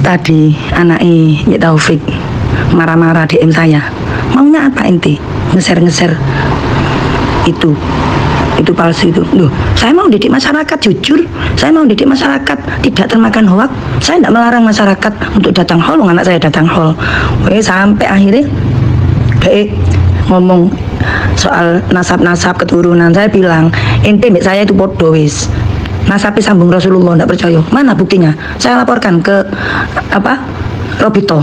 Tadi anaknya Taufik marah-marah DM saya. Maunya apa ente? Ngeser-ngeser itu palsu itu. Loh, saya mau didik masyarakat jujur, saya mau didik masyarakat tidak termakan hoak. Saya tidak melarang masyarakat untuk datang hall, anak saya datang hall. Sampai akhirnya baik ngomong soal nasab-nasab keturunan. Saya bilang, ente mbak saya itu bodoh wis. Nasabnya sambung Rasulullah, tidak percaya. Mana buktinya? Saya laporkan ke Robito.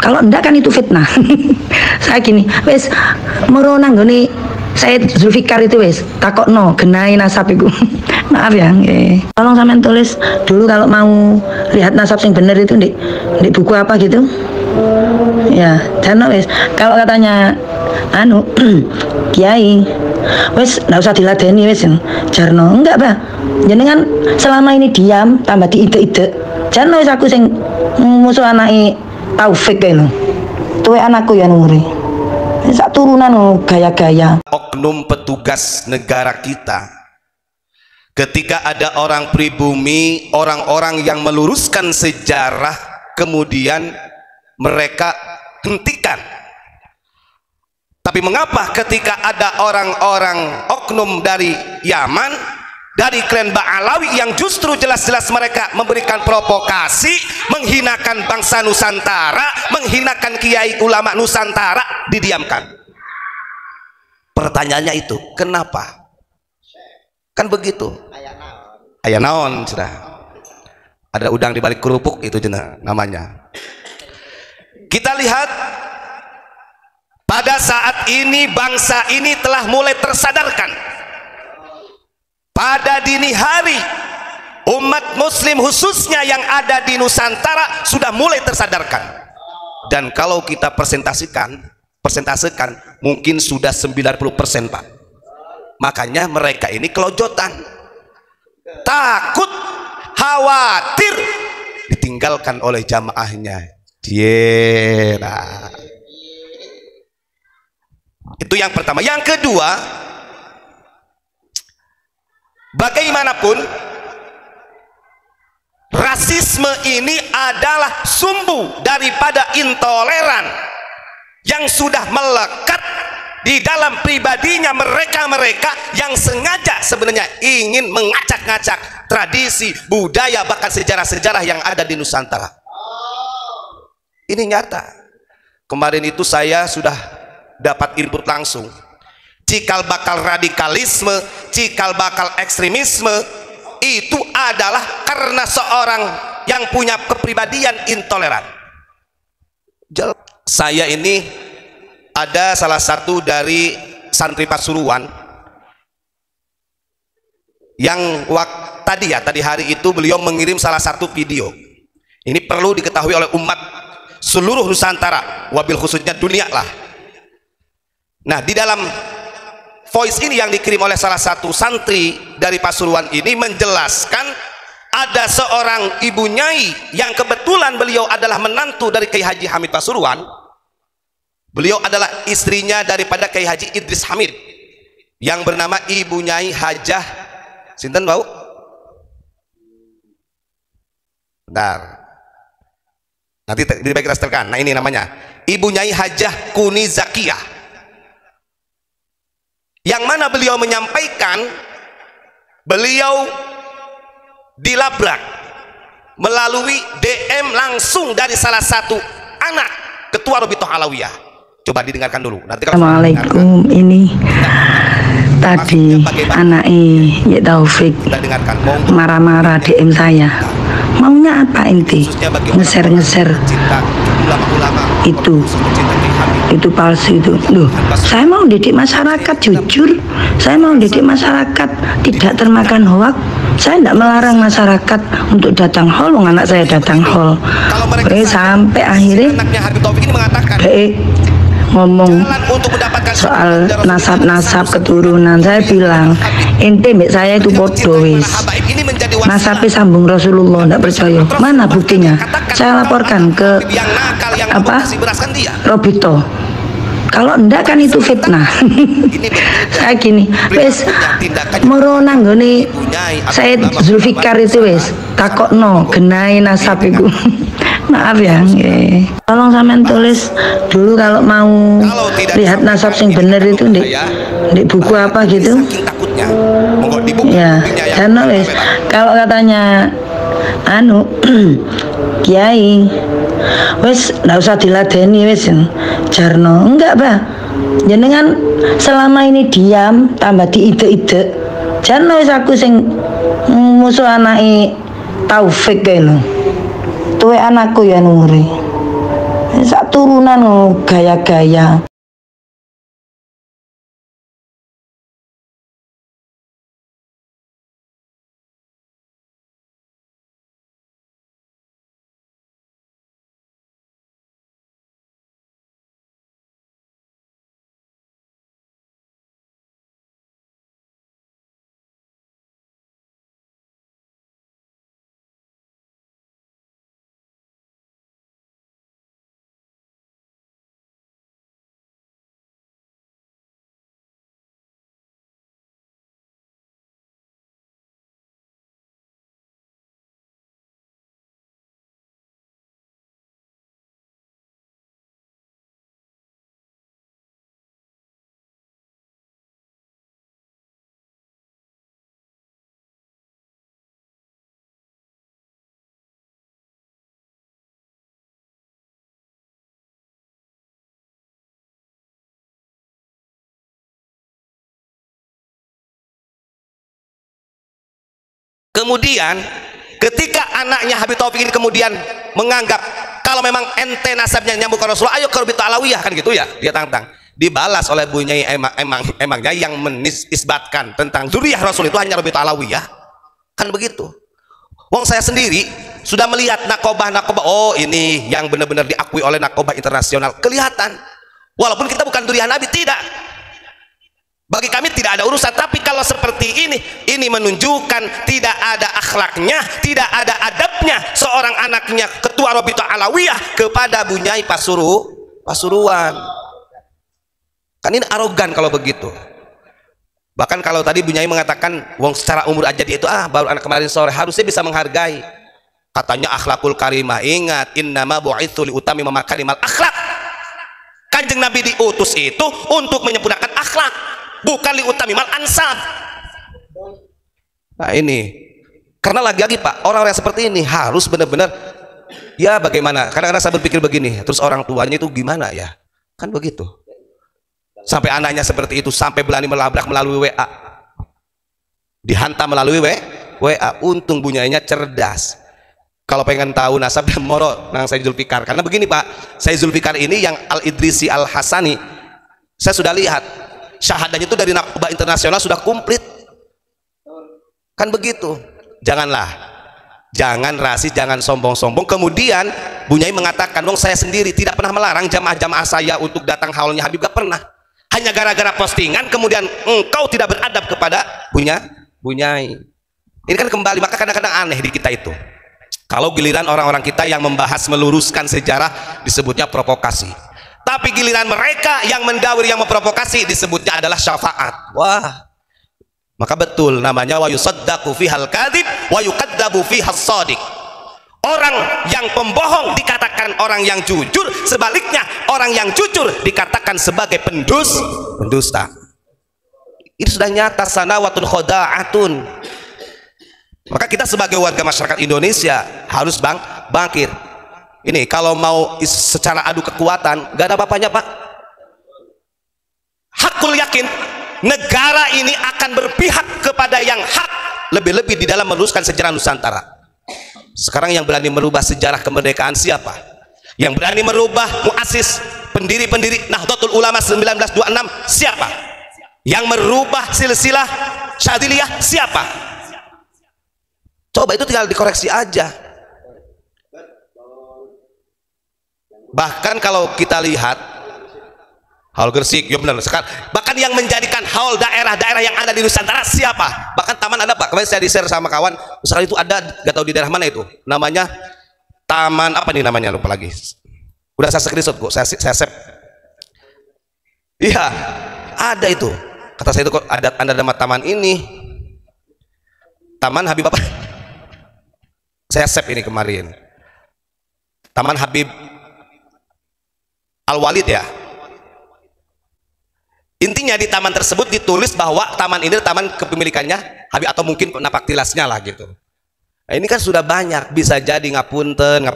Kalau enggak kan itu fitnah. Saya gini, wis meronang gini. Saya Zulfikar itu wes takokno genai nasab itu. Maaf ya, tolong sampean tulis dulu kalau mau lihat nasab yang bener itu di buku apa gitu. Ya, jangan wes. Kalau katanya Kiai, wes nggak usah diladeni wes Jarno. Enggak bah, jenengan selama ini diam tambah diide-ide. Jangan wes aku sing musuh anake Taufik kae lho. Tuwe anakku ya umure. Sak turunan gaya-gaya. Oknum petugas negara kita, ketika ada orang pribumi, orang-orang yang meluruskan sejarah, kemudian mereka hentikan. Tapi mengapa ketika ada orang-orang oknum dari Yaman, dari klan Ba'alawi yang justru jelas-jelas mereka memberikan provokasi, menghinakan bangsa Nusantara, menghinakan kiai ulama Nusantara, didiamkan? Pertanyaannya itu, kenapa? Kan begitu. Ayah naon, sudah. Ada udang di balik kerupuk, itu namanya. Kita lihat pada saat ini bangsa ini telah mulai tersadarkan. Pada dini hari umat muslim khususnya yang ada di Nusantara sudah mulai tersadarkan. Dan kalau kita presentasekan mungkin sudah 90%, Pak. Makanya mereka ini kelojotan, takut, khawatir ditinggalkan oleh jamaahnya. Itu yang pertama. Yang kedua, bagaimanapun rasisme ini adalah sumbu daripada intoleran yang sudah melekat di dalam pribadinya mereka yang sengaja sebenarnya ingin mengacak-ngacak tradisi, budaya, bahkan sejarah-sejarah yang ada di Nusantara. Ini nyata. Kemarin itu saya sudah dapat input langsung, cikal bakal radikalisme, cikal bakal ekstremisme itu adalah karena seorang yang punya kepribadian intoleran. Saya ini ada salah satu dari santri Pasuruan yang tadi hari itu beliau mengirim salah satu video. Ini perlu diketahui oleh umat seluruh Nusantara, wabil khususnya dunia lah. Nah, di dalam voice ini yang dikirim oleh salah satu santri dari Pasuruan ini menjelaskan ada seorang ibu nyai yang kebetulan beliau adalah menantu dari Kiai Haji Hamid Pasuruan. Beliau adalah istrinya daripada Kiai Haji Idris Hamid yang bernama Ibu Nyai Hajah sinten bau? Bentar. Nanti kita setelkan. Nah, ini namanya Ibu Nyai Hajah Kuni Zakiyah, yang mana beliau menyampaikan beliau dilabrak melalui DM langsung dari salah satu anak ketua Robitoh Alawiyah. Coba didengarkan dulu. Nanti kalau Assalamualaikum. Ini tadi anaknya Taufik marah-marah DM saya. Maunya apa ente? Ngeser-ngeser itu palsu itu. Loh, saya mau didik masyarakat jujur, saya mau didik masyarakat tidak termakan hoak. Saya tidak melarang masyarakat untuk datang hall, anak saya datang hall. Sampai akhirnya baik ngomong soal nasab-nasab keturunan. Saya bilang, ente mbak saya itu bodoh wis. Nasabnya sambung Rasulullah, tidak percaya. Mana buktinya? Saya laporkan ke Robito. Kalau enggak kan itu fitnah. Kayak gini, wes moro nanggone Said Zulfikar itu wes takokno genai nasab iku. Maaf ya, nggih. Tolong sampean tulis dulu kalau mau lihat nasab sing bener itu di buku apa gitu. Ya, karena wes kalau katanya anu Kiai wes nggak usah diladeni wes Jarno enggak bah jenengan selama ini diam tambah diide-ide Jarno wes aku sing musuh anake Taufik kae lho tuwe anakku ya nuri sak turunan gaya-gaya. Kemudian ketika anaknya Habib Taufik ini kemudian menganggap kalau memang ente nasabnya nyambung ke Rasulullah, ayo ke Rabi'ah Alawiyah kan gitu ya, dia tantang. Dibalas oleh Bunyai emangnya yang menisbatkan tentang zuriyah Rasul itu hanya Rabi'ah Alawiyah. Kan begitu. Wong saya sendiri sudah melihat nakobah-nakobah, oh ini yang benar-benar diakui oleh nakobah internasional. Kelihatan. Walaupun kita bukan zuriyah Nabi, tidak. Bagi kami tidak ada urusan, tapi kalau seperti ini menunjukkan tidak ada akhlaknya, tidak ada adabnya seorang anaknya ketua Rabi'ah Alawiyah kepada Bunyai Pasuruan. Kan ini arogan kalau begitu. Bahkan kalau tadi Bunyai mengatakan wong secara umur aja dia itu baru anak kemarin sore, harusnya bisa menghargai. Katanya akhlakul karimah, ingat innama bu'itsu li utami makarimal akhlak. Kanjeng Nabi diutus itu untuk menyempurnakan akhlak, bukan li utami mal ansab. Nah ini karena lagi-lagi Pak, orang-orang seperti ini harus benar-benar ya bagaimana, kadang-kadang saya berpikir begini, terus orang tuanya itu gimana ya, kan begitu sampai anaknya seperti itu, sampai berani melabrak melalui WA, dihantam melalui WA. Untung Bunyainya cerdas. Kalau pengen tahu nasab dan moro nang Said Zulfikar, karena begini Pak, Said Zulfikar ini yang Al-Idrisi Al-Hasani saya sudah lihat syahadanya itu dari nakobah internasional sudah komplit. Kan begitu. Jangan rasis, jangan sombong-sombong. Kemudian Bunyai mengatakan, wong saya sendiri tidak pernah melarang jamaah-jamaah saya untuk datang haulnya Habib, gak pernah. Hanya gara-gara postingan kemudian engkau tidak beradab kepada Bunyai. Ini kan kembali, maka kadang-kadang aneh di kita itu. Kalau giliran orang-orang kita yang membahas meluruskan sejarah disebutnya provokasi. Tapi giliran mereka yang mendawir, yang memprovokasi, disebutnya adalah syafaat. Wah, maka betul namanya wa yusaddaqu fihal kadhib wa yukaddabu fihas shadiq. Orang yang pembohong dikatakan orang yang jujur, sebaliknya orang yang jujur dikatakan sebagai pendusta. Ini sudah nyata, sanawatun khoda'atun. Maka kita sebagai warga masyarakat Indonesia harus bangkit. Ini kalau mau secara adu kekuatan gak ada apa-apanya Pak. Hakul yakin negara ini akan berpihak kepada yang hak, lebih-lebih di dalam meluruskan sejarah Nusantara. Sekarang yang berani merubah sejarah kemerdekaan siapa? Yang berani merubah muassis, pendiri-pendiri Nahdlatul Ulama 1926 siapa? Yang merubah silsilah Syadziliyah siapa? Coba itu tinggal dikoreksi aja. Bahkan kalau kita lihat haul Gresik, ya benar sekali. Bahkan yang menjadikan haul daerah-daerah yang ada di Nusantara siapa? Bahkan taman ada Pak. Kemarin saya di-share sama kawan. Misalnya itu ada, gak tahu di daerah mana itu. Namanya taman apa nih namanya, lupa lagi. Udah saya screenshot kok. Saya save. Iya, ada itu. Kata saya itu kok ada nama taman ini. Taman Habib apa? Saya save ini kemarin. Taman Habib Al-Walid ya. Intinya di taman tersebut ditulis bahwa taman ini taman kepemilikannya Habib atau mungkin napak tilasnya lah gitu. Nah, ini kan sudah banyak, bisa jadi ngapunten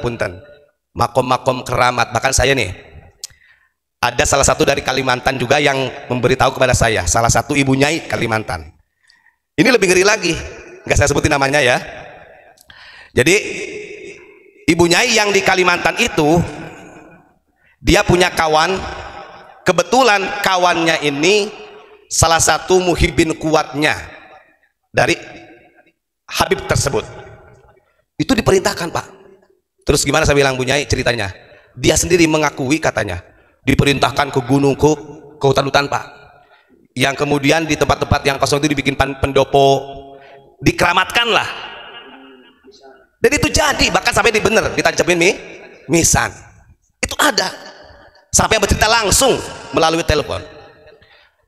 makom-makom keramat. Bahkan saya nih ada salah satu dari Kalimantan juga yang memberitahu kepada saya, salah satu ibu nyai Kalimantan. Ini lebih ngeri lagi, nggak saya sebutin namanya ya. Jadi ibu nyai yang di Kalimantan itu dia punya kawan, kebetulan kawannya ini salah satu muhibbin kuatnya dari Habib tersebut. Itu diperintahkan, Pak. Terus gimana saya bilang Bu Nyai ceritanya? Dia sendiri mengakui katanya diperintahkan ke gunung, ke hutan-hutan, Pak. Yang kemudian di tempat-tempat yang kosong itu dibikin pendopo, dikeramatkan lah. Dan itu jadi, bahkan sampai dibener ditancapin misan. Itu ada. Sampai bercerita langsung melalui telepon.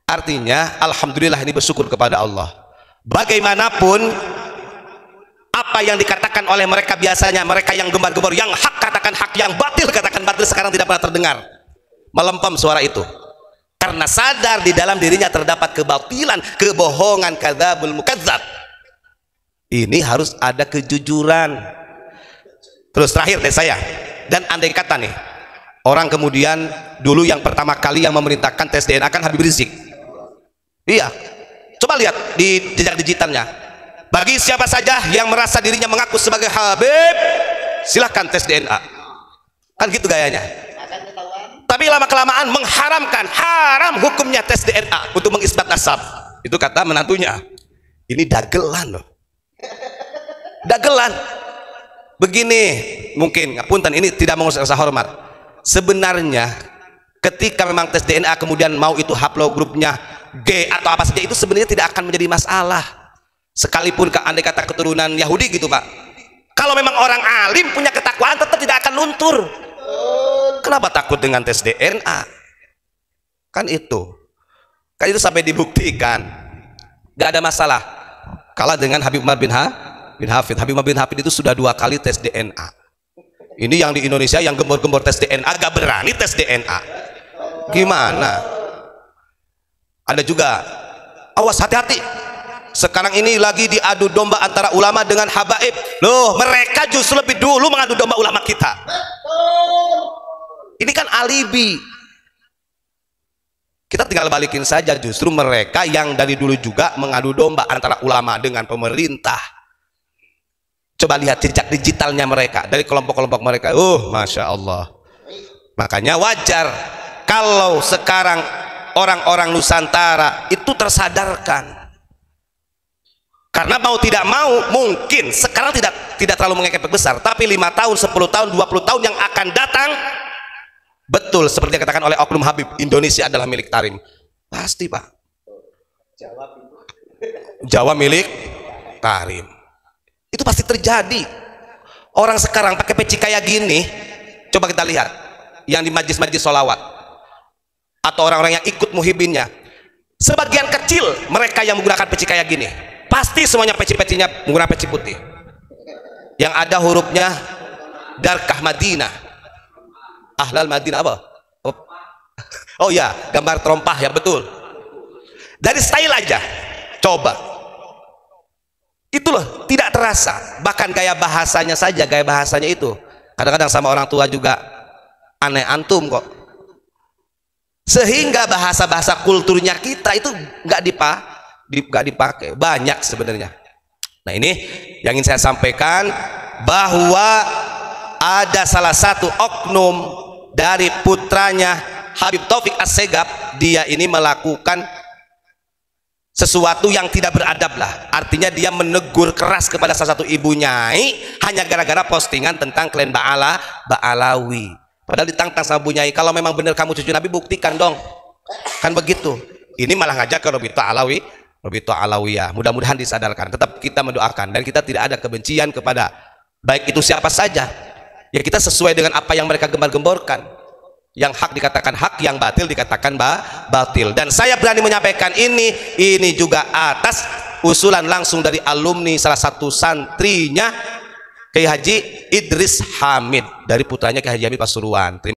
Artinya alhamdulillah ini bersyukur kepada Allah. Bagaimanapun apa yang dikatakan oleh mereka biasanya, mereka yang gembar-gembor, yang hak katakan hak, yang batil katakan batil, sekarang tidak pernah terdengar melempem suara itu, karena sadar di dalam dirinya terdapat kebatilan, kebohongan, kadzabul mukadzab. Ini harus ada kejujuran. Terus terakhir dari saya, dan andai kata nih orang kemudian dulu yang pertama kali yang memerintahkan tes DNA kan Habib Rizik. Iya, coba lihat di jejak digitalnya. Bagi siapa saja yang merasa dirinya mengaku sebagai Habib, silahkan tes DNA. Kan gitu gayanya. Tapi lama-kelamaan mengharamkan, haram hukumnya tes DNA untuk mengisbat nasab. Itu kata menantunya. Ini dagelan loh. Dagelan. Begini, mungkin ngapunten, ini tidak mengusir rasa hormat. Sebenarnya ketika memang tes DNA kemudian mau itu haplogrupnya G atau apa saja, itu sebenarnya tidak akan menjadi masalah. Sekalipun andai kata keturunan Yahudi gitu, Pak. Kalau memang orang alim punya ketakwaan, tetap tidak akan luntur. Kenapa takut dengan tes DNA? Kan itu sampai dibuktikan gak ada masalah. Kalah dengan Habib Umar bin Hafid. Habib Umar bin Hafid itu sudah 2 kali tes DNA. Ini yang di Indonesia yang gembor-gembor tes DNA gak berani tes DNA. Gimana? Ada juga, awas hati-hati. Sekarang ini lagi diadu domba antara ulama dengan habaib. Loh, mereka justru lebih dulu mengadu domba ulama kita. Ini kan alibi. Kita tinggal balikin saja, justru mereka yang dari dulu juga mengadu domba antara ulama dengan pemerintah. Coba lihat jejak digitalnya mereka dari kelompok-kelompok mereka. Masya Allah. Makanya wajar kalau sekarang orang-orang Nusantara itu tersadarkan. Karena mau tidak mau, mungkin sekarang tidak terlalu mengefek besar, tapi 5 tahun, 10 tahun, 20 tahun yang akan datang, betul seperti yang dikatakan oleh oknum Habib, Indonesia adalah milik Tarim. Pasti, Pak. Jawa milik Tarim. Itu pasti terjadi. Orang sekarang pakai peci kayak gini, coba kita lihat yang di majlis-majlis sholawat atau orang-orang yang ikut muhibinnya, sebagian kecil mereka yang menggunakan peci kayak gini. Pasti semuanya peci-pecinya menggunakan peci putih yang ada hurufnya Darkah Madinah, Ahlal Madinah apa? Oh ya, gambar terompah ya, betul. Dari style aja, coba itu loh, tidak terasa. Bahkan gaya bahasanya saja, gaya bahasanya itu kadang-kadang sama orang tua juga aneh antum kok. Sehingga bahasa-bahasa kulturnya kita itu nggak dipakai banyak sebenarnya. Nah, ini yang ingin saya sampaikan, bahwa ada salah satu oknum dari putranya Habib Taufik Assegaf, dia ini melakukan sesuatu yang tidak beradab lah. Artinya dia menegur keras kepada salah satu ibu nyai hanya gara-gara postingan tentang klan Ba'alawi. Padahal ditantang sama Bu Nyai, kalau memang benar kamu cucu Nabi, buktikan dong. Kan begitu. Ini malah ngajak ke Robito Alawiyah. Mudah-mudahan disadarkan. Tetap kita mendoakan dan kita tidak ada kebencian kepada baik itu siapa saja. Ya kita sesuai dengan apa yang mereka gembar-gemborkan. Yang hak dikatakan hak, yang batil dikatakan batil. Dan saya berani menyampaikan ini juga atas usulan langsung dari alumni salah satu santrinya Kiai Haji Idris Hamid, dari putranya Kiai Haji Hamid Pasuruan.